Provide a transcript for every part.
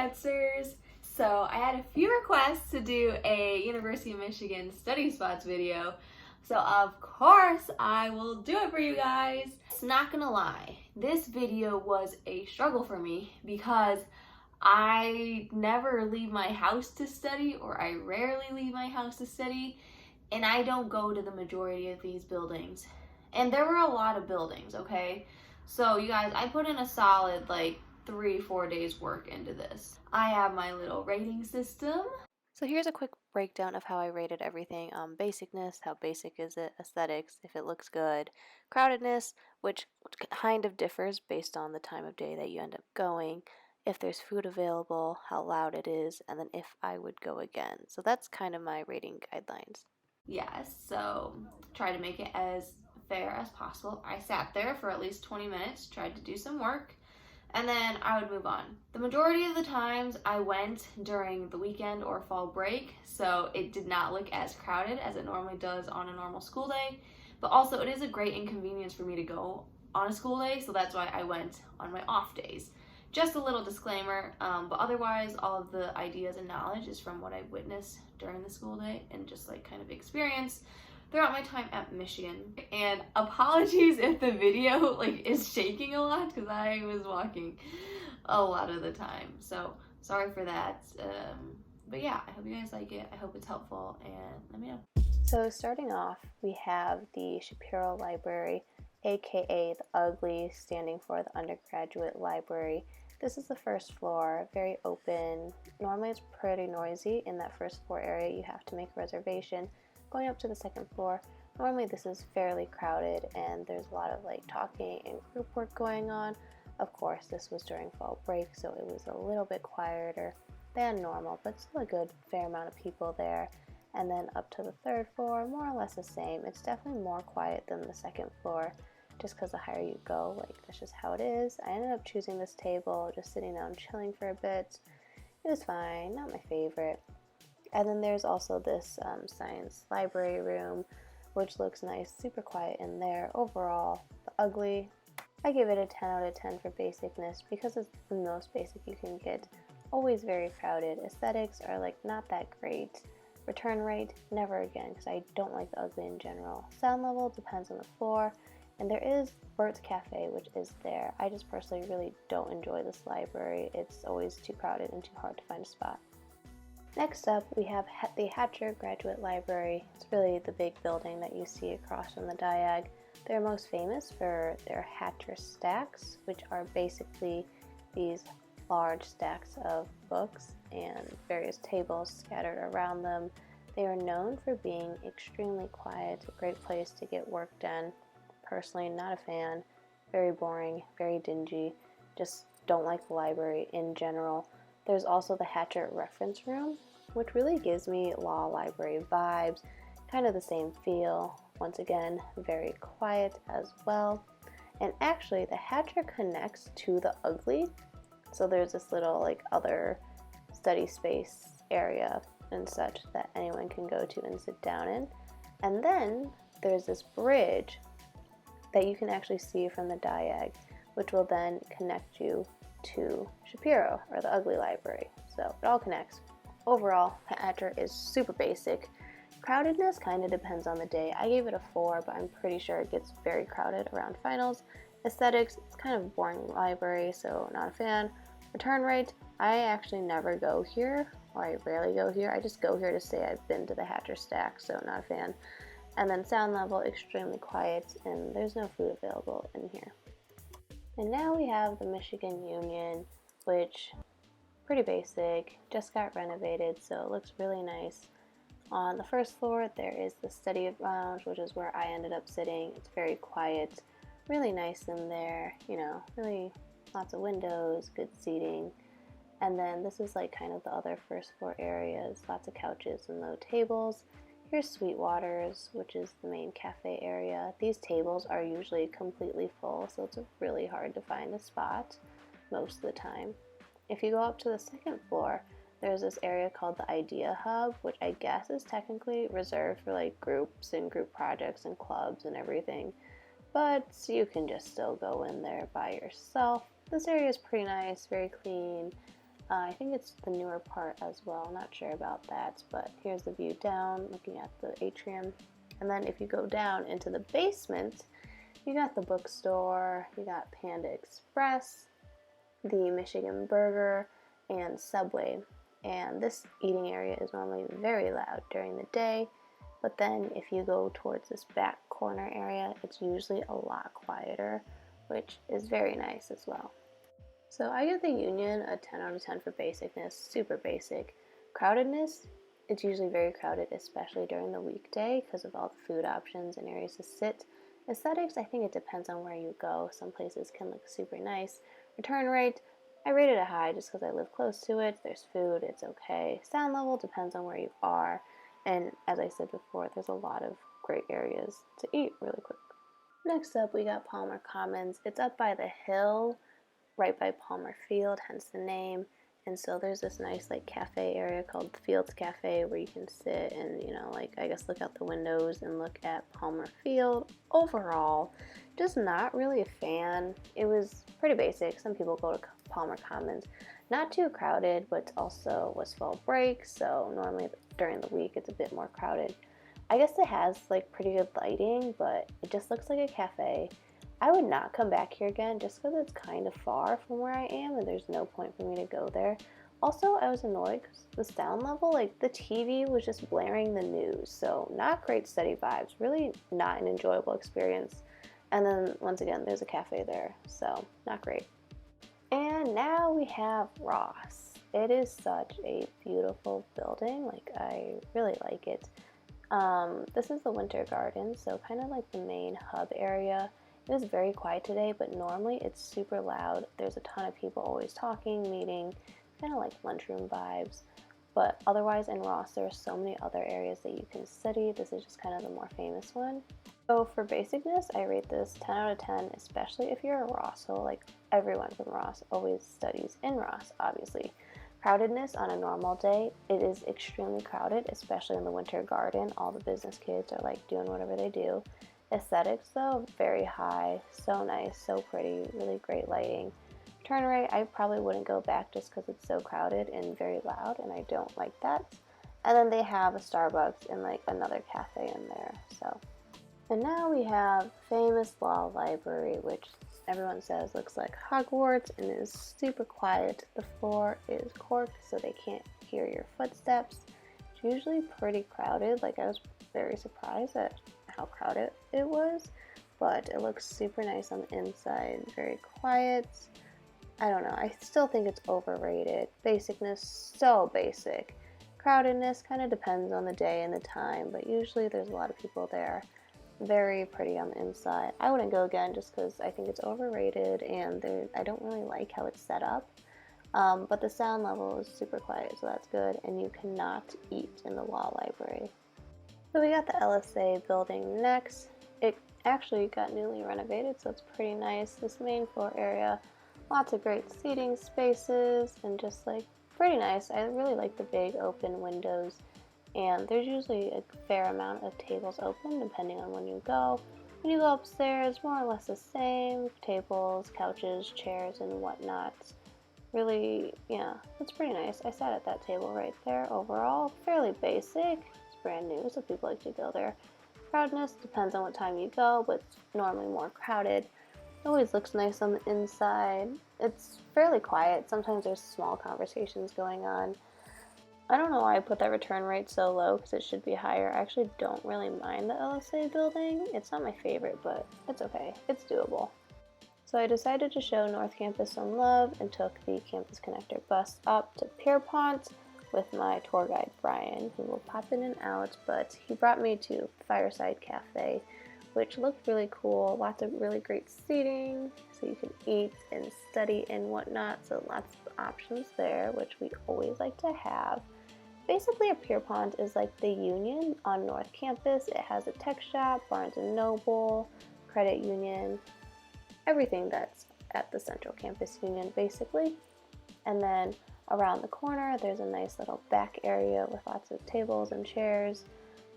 Maddsters. So I had a few requests to do a University of Michigan study spots video. So of course I will do it for you guys. It's not gonna lie, this video was a struggle for me because I never leave my house to study, or I rarely leave my house to study, and I don't go to the majority of these buildings. And there were a lot of buildings, okay? So you guys, I put in a solid like 3-4 days work into this. I have my little rating system. So here's a quick breakdown of how I rated everything. Basicness, how basic is it, aesthetics, if it looks good, crowdedness, which kind of differs based on the time of day that you end up going, if there's food available, how loud it is, and then if I would go again. So that's kind of my rating guidelines. Yes, so try to make it as fair as possible. I sat there for at least 20 minutes, tried to do some work, and then I would move on. The majority of the times I went during the weekend or fall break, so it did not look as crowded as it normally does on a normal school day, but also it is a great inconvenience for me to go on a school day, so that's why I went on my off days. Just a little disclaimer, but otherwise all of the ideas and knowledge is from what I witnessed during the school day and just like kind of experience throughout my time at Michigan. And apologies if the video like is shaking a lot because I was walking a lot of the time. So sorry for that. But yeah, I hope you guys like it. I hope it's helpful, and let me know. So starting off, we have the Shapiro Library, aka the Ugli, standing for the Undergraduate Library. This is the first floor, very open. Normally it's pretty noisy in that first floor area. You have to make a reservation. Going up to the second floor, normally this is fairly crowded and there's a lot of like talking and group work going on. Of course, this was during fall break, so it was a little bit quieter than normal, but still a good fair amount of people there. And then up to the third floor, more or less the same. It's definitely more quiet than the second floor, just because the higher you go, like that's just how it is. I ended up choosing this table, just sitting down chilling for a bit. It was fine, not my favorite. And then there's also this science library room, which looks nice, super quiet in there. Overall, the Ugli, I give it a 10 out of 10 for basicness because it's the most basic you can get. Always very crowded. Aesthetics are like not that great. Return rate, never again, because I don't like the Ugli in general. Sound level depends on the floor. And there is Bert's Cafe, which is there. I just personally really don't enjoy this library. It's always too crowded and too hard to find a spot. Next up, we have the Hatcher Graduate Library. It's really the big building that you see across from the diag. They're most famous for their Hatcher stacks, which are basically these large stacks of books and various tables scattered around them. They are known for being extremely quiet, a great place to get work done. Personally, not a fan. Very boring, very dingy. Just don't like the library in general. There's also the Hatcher Reference Room, which really gives me law library vibes. Kind of the same feel. Once again, very quiet as well. And actually, the Hatcher connects to the Ugli. So there's this little like other study space area and such that anyone can go to and sit down in. And then there's this bridge that you can actually see from the diag, which will then connect you to Shapiro, or the Ugli library. So it all connects. Overall, the Hatcher is super basic. Crowdedness kind of depends on the day. I gave it a 4, but I'm pretty sure it gets very crowded around finals. Aesthetics, it's kind of a boring library, so not a fan. Return rate, I actually never go here, or I rarely go here. I just go here to say I've been to the Hatcher stack, so not a fan. And then sound level, extremely quiet, and there's no food available in here. And now we have the Michigan Union, which pretty basic, just got renovated, so it looks really nice. On the first floor, there is the study lounge, which is where I ended up sitting. It's very quiet, really nice in there, you know, really lots of windows, good seating. And then this is like kind of the other first floor areas, lots of couches and low tables. Here's Sweetwater's, which is the main cafe area. These tables are usually completely full, so it's really hard to find a spot most of the time. If you go up to the second floor, there's this area called the Idea Hub, which I guess is technically reserved for like groups and group projects and clubs and everything. But you can just still go in there by yourself. This area is pretty nice, very clean. I think it's the newer part as well, not sure about that, but here's the view down, looking at the atrium. And then if you go down into the basement, you got the bookstore, you got Panda Express, the Michigan Burger, and Subway. And this eating area is normally very loud during the day, but then if you go towards this back corner area, it's usually a lot quieter, which is very nice as well. So I give the Union a 10 out of 10 for basicness, super basic. Crowdedness, it's usually very crowded, especially during the weekday because of all the food options and areas to sit. Aesthetics, I think it depends on where you go. Some places can look super nice. Return rate, I rated it high just because I live close to it. There's food, it's okay. Sound level depends on where you are. And as I said before, there's a lot of great areas to eat really quick. Next up, we got Palmer Commons. It's up by the hill, right by Palmer Field, hence the name. And so there's this nice like cafe area called the Fields Cafe where you can sit and, you know, like I guess look out the windows and look at Palmer Field. Overall, just not really a fan. It was pretty basic. Some people go to Palmer Commons. Not too crowded, but also was fall break, so normally during the week it's a bit more crowded. I guess it has like pretty good lighting, but it just looks like a cafe. I would not come back here again just because it's kind of far from where I am and there's no point for me to go there. Also, I was annoyed because the sound level, like the TV was just blaring the news, so not great steady vibes, really not an enjoyable experience. And then once again, there's a cafe there, so not great. And now we have Ross. It is such a beautiful building, like I really like it. This is the Winter Garden, so kind of like the main hub area. It is very quiet today, but normally it's super loud. There's a ton of people always talking, meeting, kind of like lunchroom vibes. But otherwise in Ross, there are so many other areas that you can study. This is just kind of the more famous one. So for basicness, I rate this 10 out of 10, especially if you're a Ross. So like everyone from Ross always studies in Ross, obviously. Crowdedness on a normal day, it is extremely crowded, especially in the Winter Garden. All the business kids are like doing whatever they do. Aesthetics though, very high, so nice, so pretty, really great lighting. Turn rate, I probably wouldn't go back just because it's so crowded and very loud, and I don't like that. And then they have a Starbucks and like another cafe in there, so. And now we have famous law library, which everyone says looks like Hogwarts and is super quiet. The floor is corked so they can't hear your footsteps. It's usually pretty crowded, like I was very surprised at how crowded it was, but it looks super nice on the inside, very quiet. I don't know, I still think it's overrated. Basicness, so basic. Crowdedness kind of depends on the day and the time, but usually there's a lot of people there. Very pretty on the inside. I wouldn't go again just because I think it's overrated and I don't really like how it's set up. But the sound level is super quiet, so that's good, and you cannot eat in the law library. So we got the LSA building next. It actually got newly renovated, so it's pretty nice. This main floor area, lots of great seating spaces and just like pretty nice. I really like the big open windows, and there's usually a fair amount of tables open depending on when you go. When you go upstairs, more or less the same, tables, couches, chairs, and whatnot. Really, yeah, it's pretty nice. I sat at that table right there. Overall, fairly basic. Brand new, so people like to go there. Crowdedness depends on what time you go, but it's normally more crowded. It always looks nice on the inside. It's fairly quiet. Sometimes there's small conversations going on. I don't know why I put that return rate so low because it should be higher. I actually don't really mind the LSA building. It's not my favorite, but it's okay. It's doable. So I decided to show North Campus some love and took the Campus Connector bus up to Pierpont with my tour guide Brian, who will pop in and out, but he brought me to Fireside Cafe, which looked really cool. Lots of really great seating, so you can eat and study and whatnot, so lots of options there, which we always like to have. Basically, a Pierpont is like the Union on North Campus. It has a tech shop, Barnes & Noble, credit union, everything that's at the Central Campus Union, basically. And then around the corner, there's a nice little back area with lots of tables and chairs,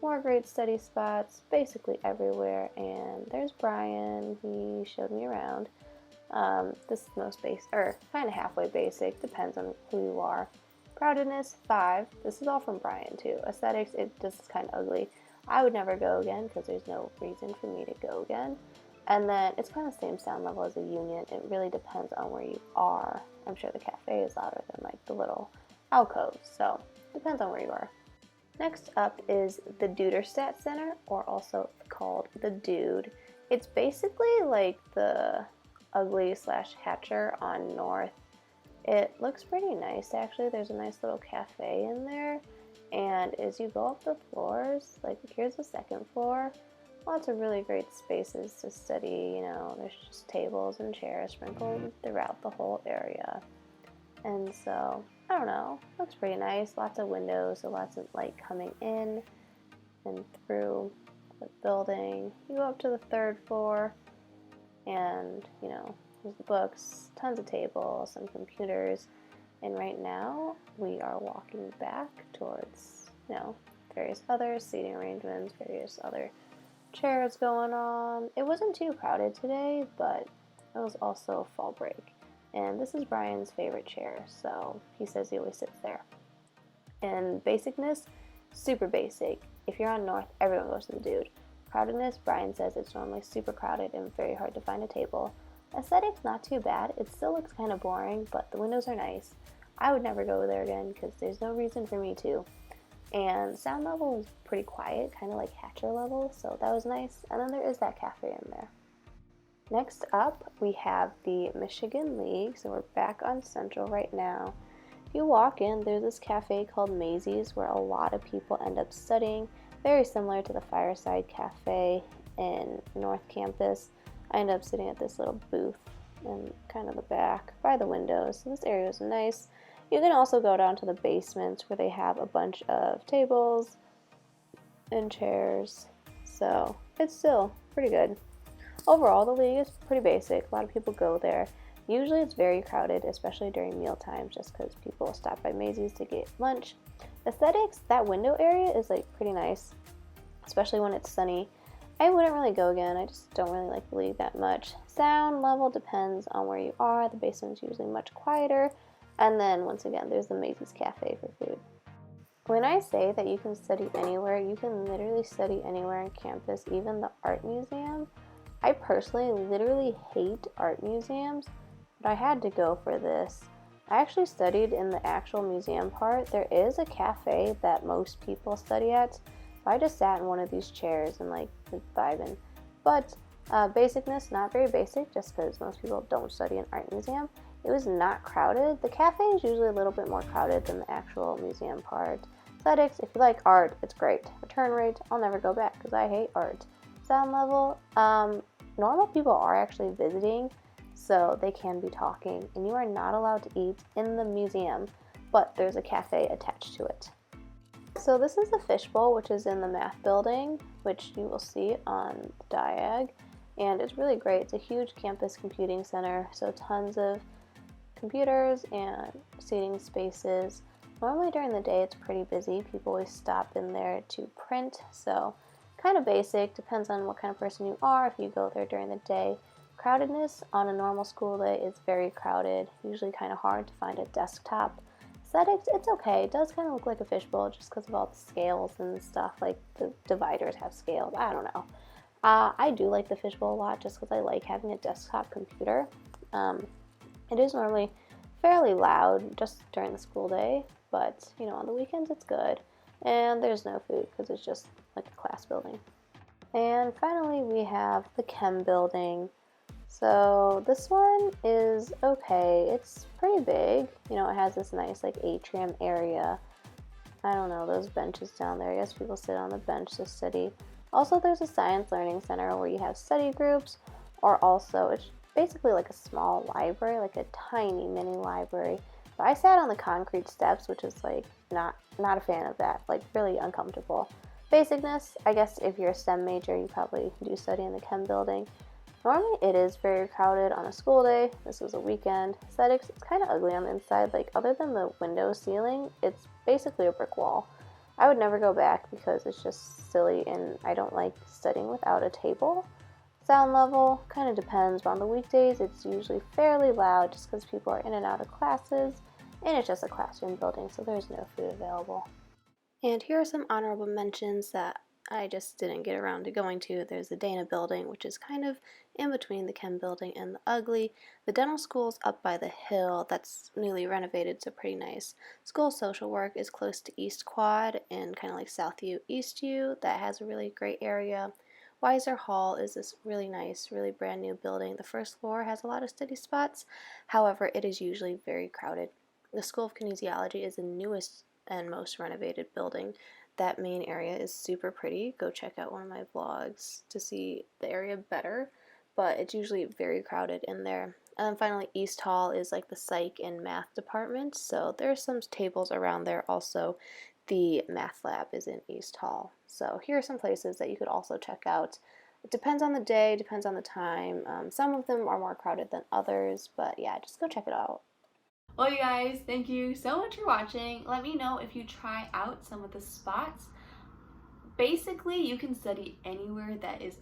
more great study spots, basically everywhere. And there's Brian, he showed me around. This is most basic, or kind of halfway basic, depends on who you are. Crowdedness, 5. This is all from Brian too. Aesthetics, this is kind of ugly. I would never go again because there's no reason for me to go again. And then it's kind of the same sound level as a union. It really depends on where you are. I'm sure the cafe is louder than like the little alcoves, so depends on where you are. Next up is the Duderstadt Center, or also called the Dude. It's basically like the Ugly / Hatcher on North. It looks pretty nice actually. There's a nice little cafe in there, and as you go up the floors, like here's the second floor, lots of really great spaces to study. You know, there's just tables and chairs sprinkled throughout the whole area. And so, I don't know, looks pretty nice. Lots of windows, so lots of light coming in and through the building. You go up to the third floor, and, you know, there's the books, tons of tables, some computers. And right now, we are walking back towards, you know, various other seating arrangements, various other chairs going on. It wasn't too crowded today, but it was also fall break. And this is Brian's favorite chair, so he says he always sits there. And basicness, super basic. If you're on North, everyone goes to the Dude. Crowdedness, Brian says it's normally super crowded and very hard to find a table. Aesthetics, not too bad. It still looks kind of boring, but the windows are nice. I would never go there again because there's no reason for me to. And sound level was pretty quiet, kind of like Hatcher level, so that was nice. And then there is that cafe in there. Next up, we have the Michigan League, so we're back on Central right now. If you walk in, there's this cafe called Maisie's where a lot of people end up studying, very similar to the Fireside Cafe in North Campus. I ended up sitting at this little booth in kind of the back by the windows, so this area is nice. You can also go down to the basement where they have a bunch of tables and chairs, so it's still pretty good. Overall, the league is pretty basic. A lot of people go there. Usually it's very crowded, especially during meal times, just because people stop by Maisie's to get lunch. Aesthetics, that window area is like pretty nice, especially when it's sunny. I wouldn't really go again. I just don't really like the league that much. Sound level depends on where you are. The basement's usually much quieter. And then, once again, there's the Maisie's Cafe for food. When I say that you can study anywhere, you can literally study anywhere on campus, even the art museum. I personally literally hate art museums, but I had to go for this. I actually studied in the actual museum part. There is a cafe that most people study at, so I just sat in one of these chairs and like vibing. But basicness, not very basic, just because most people don't study an art museum. It was not crowded. The cafe is usually a little bit more crowded than the actual museum part. Aesthetics, if you like art, it's great. Return rate, I'll never go back because I hate art. Sound level, normal people are actually visiting, so they can be talking, and you are not allowed to eat in the museum, but there's a cafe attached to it. So this is the Fishbowl, which is in the math building, which you will see on the diag, and it's really great. It's a huge campus computing center, so tons of computers and seating spaces. Normally during the day it's pretty busy. People always stop in there to print, so kind of basic, depends on what kind of person you are if you go there during the day. Crowdedness on a normal school day is very crowded, usually kind of hard to find a desktop. Aesthetics, it's okay. It does kind of look like a fishbowl just because of all the scales and stuff, like the dividers have scales. I don't know. I do like the fishbowl a lot just because I like having a desktop computer. It is normally fairly loud just during the school day, but you know, on the weekends it's good. And there's no food because it's just like a class building. And finally we have the Chem building. So this one is okay. It's pretty big. You know, it has this nice like atrium area. I don't know, those benches down there. I guess people sit on the bench to study. Also, there's a science learning center where you have study groups, or also it's basically like a small library, like a tiny mini library. But I sat on the concrete steps, which is like not a fan of that, like really uncomfortable. Basicness, I guess if you're a STEM major, you probably do study in the Chem building. Normally it is very crowded on a school day. This was a weekend. Aesthetics, it's kind of ugly on the inside. Like other than the window ceiling, it's basically a brick wall. I would never go back because it's just silly and I don't like studying without a table. Sound level kind of depends, but on the weekdays it's usually fairly loud just because people are in and out of classes, and it's just a classroom building, so there's no food available. And here are some honorable mentions that I just didn't get around to going to. There's the Dana building, which is kind of in between the Chem building and the Ugli. The dental school's up by the hill. That's newly renovated, so pretty nice. School social work is close to East Quad and kind of like South U, East U. That has a really great area. Weiser Hall is this really nice, really brand new building. The first floor has a lot of study spots. However, it is usually very crowded. The School of Kinesiology is the newest and most renovated building. That main area is super pretty. Go check out one of my vlogs to see the area better, but it's usually very crowded in there. And then finally, East Hall is like the psych and math department, so there's some tables around there. Also, the math lab is in East Hall. So here are some places that you could also check out. It depends on the day, depends on the time. Some of them are more crowded than others, but yeah, just go check it out. Well, you guys, thank you so much for watching. Let me know if you try out some of the spots. Basically, you can study anywhere that is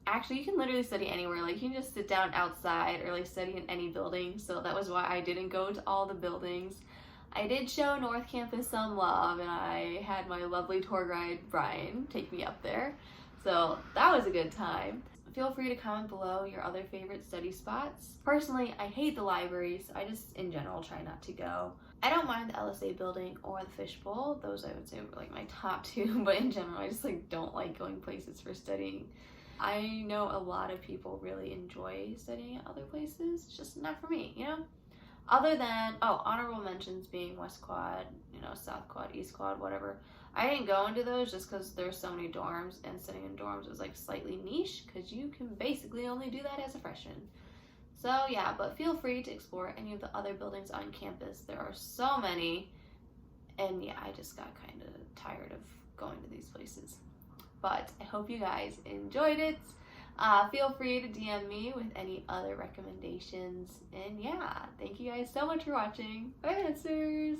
actually, you can literally study anywhere. Like, you can just sit down outside or like study in any building. So that was why I didn't go to all the buildings. I did show North Campus some love, and I had my lovely tour guide Brian take me up there. So that was a good time. Feel free to comment below your other favorite study spots. Personally, I hate the library, so I just in general try not to go. I don't mind the LSA building or the Fishbowl. Those I would say were like my top two, but in general I just like don't like going places for studying. I know a lot of people really enjoy studying at other places. It's just not for me, you know? Other than, honorable mentions being West Quad, you know, South Quad, East Quad, whatever. I didn't go into those just because there's so many dorms, and sitting in dorms is like slightly niche because you can basically only do that as a freshman. So yeah, but feel free to explore any of the other buildings on campus. There are so many, and yeah, I just got kind of tired of going to these places. But I hope you guys enjoyed it. Feel free to DM me with any other recommendations. And yeah, thank you guys so much for watching. Bye, Maddsters!